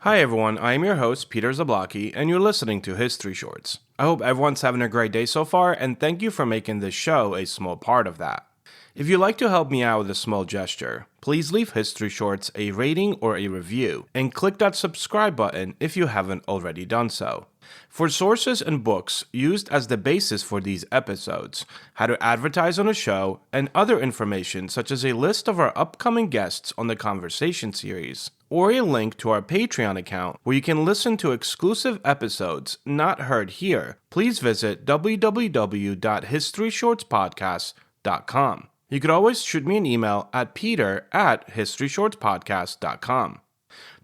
Hi everyone, I am your host, Peter Zablocki, and you're listening to History Shorts. I hope everyone's having a great day so far, and thank you for making this show a small part of that. If you'd like to help me out with a small gesture, please leave History Shorts a rating or a review, and click that subscribe button if you haven't already done so. For sources and books used as the basis for these episodes, how to advertise on a show, and other information such as a list of our upcoming guests on the Conversation series, or a link to our Patreon account where you can listen to exclusive episodes not heard here, please visit www.historyshortspodcast.com. You could always shoot me an email at peter@historyshortspodcast.com.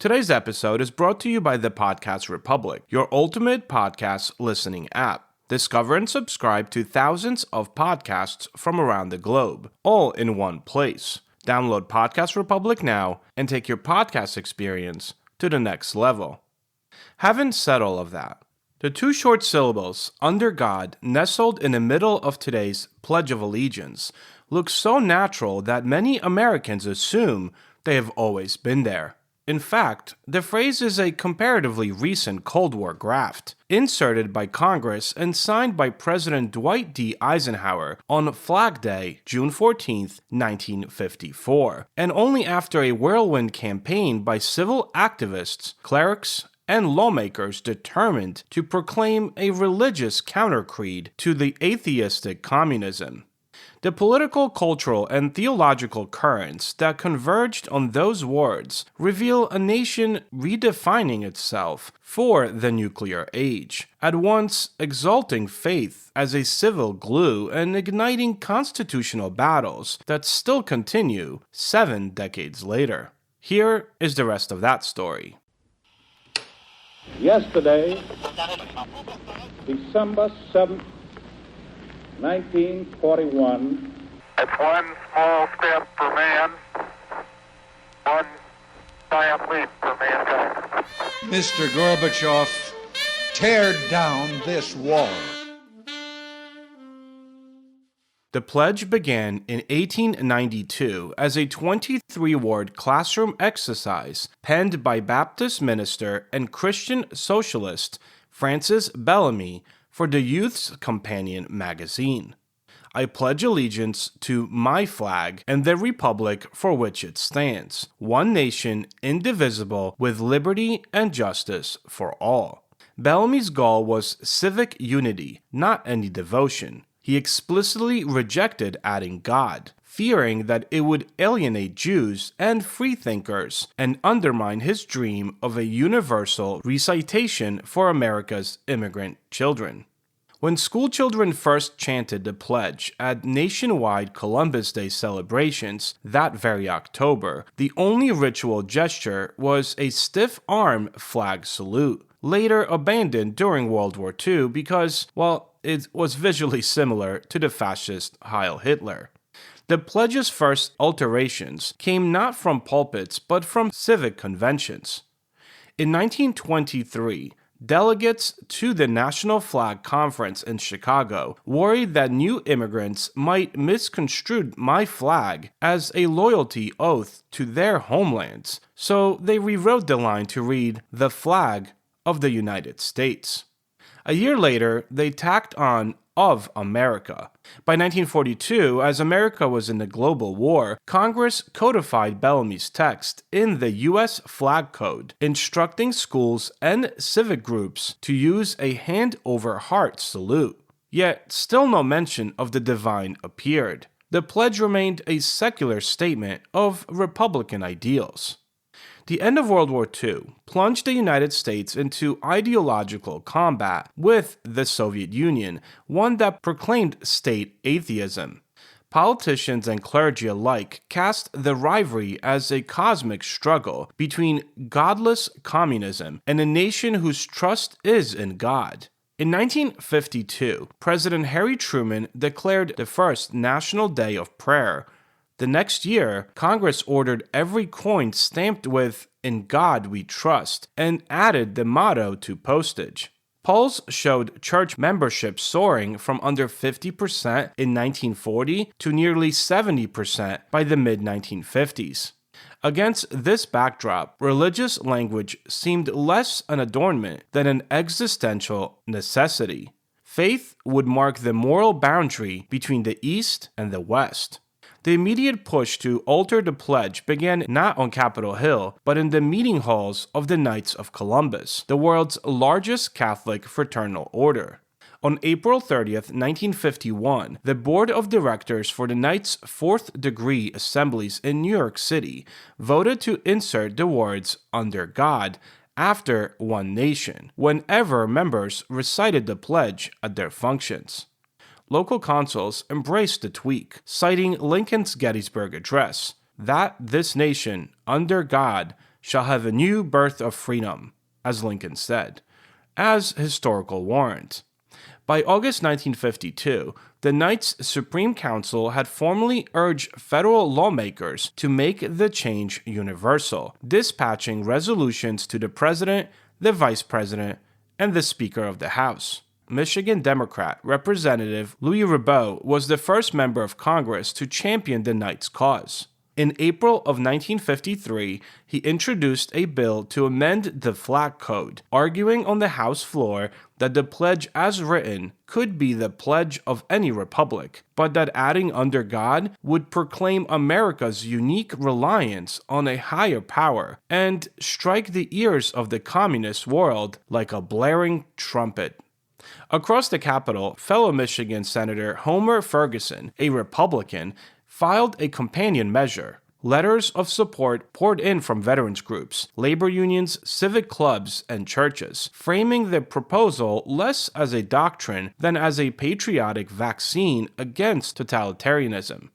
Today's episode is brought to you by the Podcast Republic, your ultimate podcast listening app. Discover and subscribe to thousands of podcasts from around the globe, all in one place. Download Podcast Republic now and take your podcast experience to the next level. Having said all of that, the two short syllables, under God, nestled in the middle of today's Pledge of Allegiance, look so natural that many Americans assume they have always been there. In fact, the phrase is a comparatively recent Cold War graft, inserted by Congress and signed by President Dwight D. Eisenhower on Flag Day, June 14, 1954, and only after a whirlwind campaign by civil activists, clerics, and lawmakers determined to proclaim a religious countercreed to the atheistic communism. The political, cultural, and theological currents that converged on those words reveal a nation redefining itself for the nuclear age, at once exalting faith as a civil glue and igniting constitutional battles that still continue 7 decades later. Here is the rest of that story. Yesterday, December 7th, 1941. It's one small step for man, one giant leap for mankind. Mr. Gorbachev, tear down this wall. The pledge began in 1892 as a 23-word classroom exercise penned by Baptist minister and Christian socialist Francis Bellamy for the Youth's Companion magazine. I pledge allegiance to my flag and the republic for which it stands, one nation, indivisible, with liberty and justice for all. Bellamy's goal was civic unity, not any devotion. He explicitly rejected adding God, fearing that it would alienate Jews and freethinkers and undermine his dream of a universal recitation for America's immigrant children. When schoolchildren first chanted the pledge at nationwide Columbus Day celebrations that very October, the only ritual gesture was a stiff-arm flag salute, later abandoned during World War II because, well, it was visually similar to the fascist Heil Hitler. The pledge's first alterations came not from pulpits but from civic conventions. In 1923, delegates to the National Flag Conference in Chicago worried that new immigrants might misconstrue my flag as a loyalty oath to their homelands, so they rewrote the line to read, "The flag of the United States." A year later, they tacked on "of America." By 1942, as America was in the global war, Congress codified Bellamy's text in the U.S. Flag Code, instructing schools and civic groups to use a hand-over-heart salute. Yet, still no mention of the divine appeared. The pledge remained a secular statement of Republican ideals. The end of World War II plunged the United States into ideological combat with the Soviet Union, one that proclaimed state atheism. Politicians and clergy alike cast the rivalry as a cosmic struggle between godless communism and a nation whose trust is in God. In 1952, President Harry Truman declared the first National Day of Prayer. The next year, Congress ordered every coin stamped with "In God We Trust" and added the motto to postage. Polls showed church membership soaring from under 50% in 1940 to nearly 70% by the mid-1950s. Against this backdrop, religious language seemed less an adornment than an existential necessity. Faith would mark the moral boundary between the East and the West. The immediate push to alter the pledge began not on Capitol Hill, but in the meeting halls of the Knights of Columbus, the world's largest Catholic fraternal order. On April 30th, 1951, the board of directors for the Knights' Fourth Degree Assemblies in New York City voted to insert the words "under God" after "one nation" whenever members recited the pledge at their functions. Local councils embraced the tweak, citing Lincoln's Gettysburg Address, that this nation, under God, shall have a new birth of freedom, as Lincoln said, as historical warrant. By August 1952, the Knights Supreme Council had formally urged federal lawmakers to make the change universal, dispatching resolutions to the President, the Vice President, and the Speaker of the House. Michigan Democrat Representative Louis Ribot was the first member of Congress to champion the Knights' cause. In April of 1953, he introduced a bill to amend the Flag Code, arguing on the House floor that the pledge as written could be the pledge of any republic, but that adding "under God" would proclaim America's unique reliance on a higher power and strike the ears of the communist world like a blaring trumpet. Across the Capitol, fellow Michigan Senator Homer Ferguson, a Republican, filed a companion measure. Letters of support poured in from veterans groups, labor unions, civic clubs, and churches, framing the proposal less as a doctrine than as a patriotic vaccine against totalitarianism.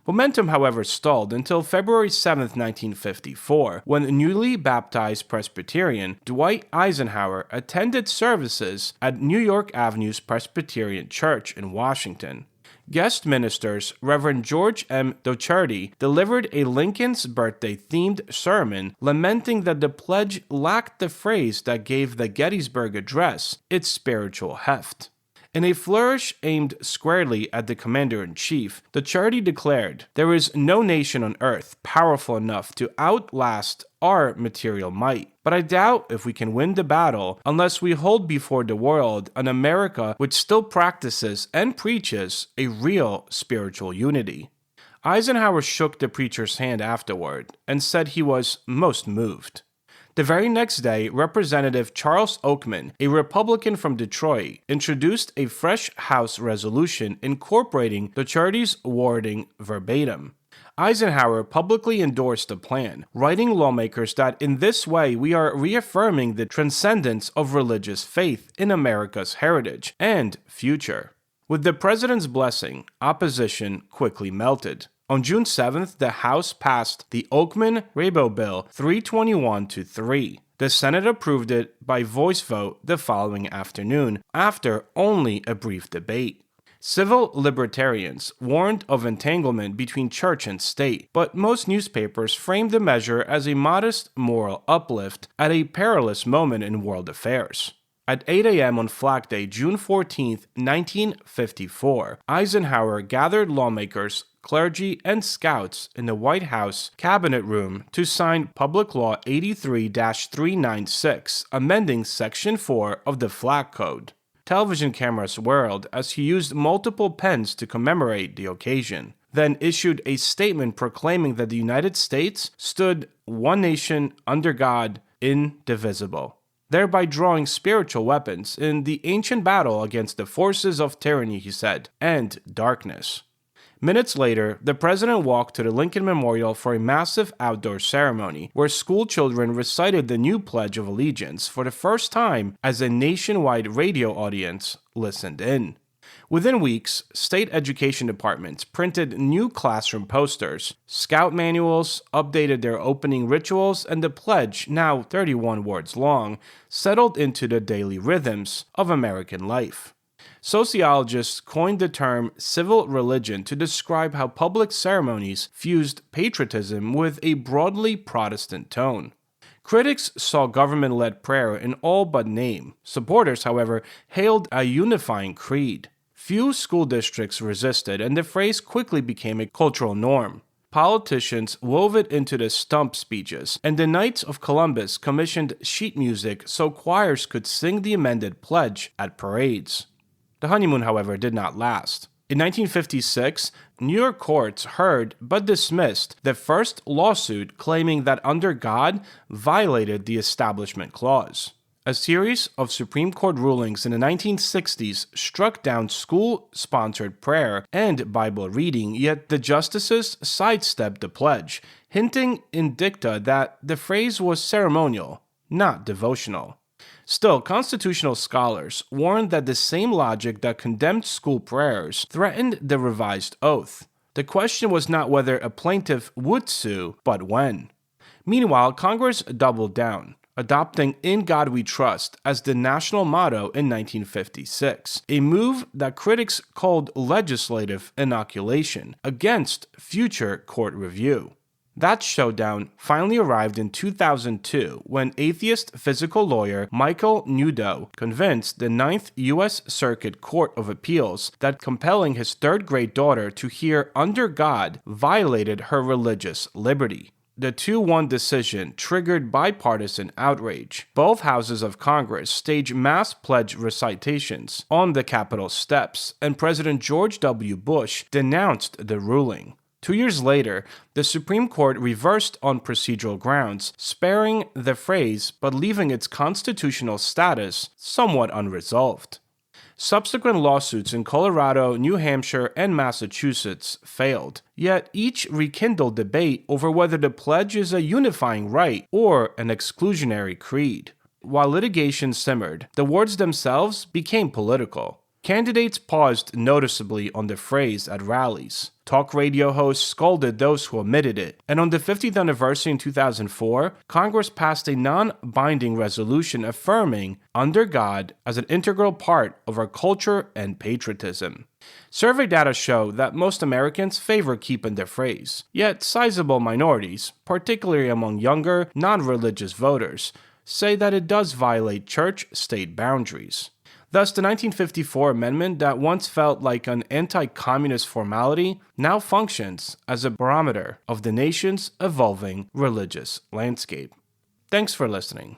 Momentum, however, stalled until February 7, 1954, when newly baptized Presbyterian Dwight Eisenhower attended services at New York Avenue's Presbyterian Church in Washington. Guest ministers Reverend George M. Docherty delivered a Lincoln's birthday-themed sermon lamenting that the pledge lacked the phrase that gave the Gettysburg Address its spiritual heft. In a flourish aimed squarely at the commander-in-chief, Docherty declared, "There is no nation on earth powerful enough to outlast our material might, but I doubt if we can win the battle unless we hold before the world an America which still practices and preaches a real spiritual unity." Eisenhower shook the preacher's hand afterward and said he was most moved. The very next day, Representative Charles Oakman, a Republican from Detroit, introduced a fresh House resolution incorporating Docherty's wording verbatim. Eisenhower publicly endorsed the plan, writing lawmakers that in this way we are reaffirming the transcendence of religious faith in America's heritage and future. With the president's blessing, opposition quickly melted. On June 7th, the House passed the Oakman-Rabo Bill 321-3. The Senate approved it by voice vote the following afternoon, after only a brief debate. Civil libertarians warned of entanglement between church and state, but most newspapers framed the measure as a modest moral uplift at a perilous moment in world affairs. At 8 a.m. on Flag Day, June 14, 1954, Eisenhower gathered lawmakers, clergy, and scouts in the White House Cabinet Room to sign Public Law 83-396, amending Section 4 of the Flag Code. Television cameras whirled as he used multiple pens to commemorate the occasion, then issued a statement proclaiming that the United States stood one nation under God, indivisible, thereby drawing spiritual weapons in the ancient battle against the forces of tyranny, he said, and darkness. Minutes later, the president walked to the Lincoln Memorial for a massive outdoor ceremony where school children recited the new Pledge of Allegiance for the first time as a nationwide radio audience listened in. Within weeks, state education departments printed new classroom posters, scout manuals, updated their opening rituals, and the pledge, now 31 words long, settled into the daily rhythms of American life. Sociologists coined the term civil religion to describe how public ceremonies fused patriotism with a broadly Protestant tone. Critics saw government-led prayer in all but name. Supporters, however, hailed a unifying creed. Few school districts resisted, and the phrase quickly became a cultural norm. Politicians wove it into the stump speeches, and the Knights of Columbus commissioned sheet music so choirs could sing the amended pledge at parades. The honeymoon, however, did not last. In 1956, New York courts heard but dismissed the first lawsuit claiming that Under God violated the Establishment Clause. A series of Supreme Court rulings in the 1960s struck down school-sponsored prayer and Bible reading, yet the justices sidestepped the pledge, hinting in dicta that the phrase was ceremonial, not devotional. Still, constitutional scholars warned that the same logic that condemned school prayers threatened the revised oath. The question was not whether a plaintiff would sue, but when. Meanwhile, Congress doubled down, adopting In God We Trust as the national motto in 1956, a move that critics called legislative inoculation against future court review. That showdown finally arrived in 2002 when atheist physical lawyer Michael Newdow convinced the Ninth U.S. Circuit Court of Appeals that compelling his third-grade daughter to hear Under God violated her religious liberty. The 2-1 decision triggered bipartisan outrage. Both houses of Congress staged mass pledge recitations on the Capitol steps, and President George W. Bush denounced the ruling. 2 years later, the Supreme Court reversed on procedural grounds, sparing the phrase but leaving its constitutional status somewhat unresolved. Subsequent lawsuits in Colorado, New Hampshire, and Massachusetts failed, yet each rekindled debate over whether the pledge is a unifying rite or an exclusionary creed. While litigation simmered, the words themselves became political. Candidates paused noticeably on the phrase at rallies. Talk radio hosts scolded those who omitted it. And on the 50th anniversary in 2004, Congress passed a non-binding resolution affirming Under God as an integral part of our culture and patriotism. Survey data show that most Americans favor keeping the phrase, yet sizable minorities, particularly among younger, non-religious voters, say that it does violate church-state boundaries. Thus, the 1954 amendment that once felt like an anti-communist formality now functions as a barometer of the nation's evolving religious landscape. Thanks for listening.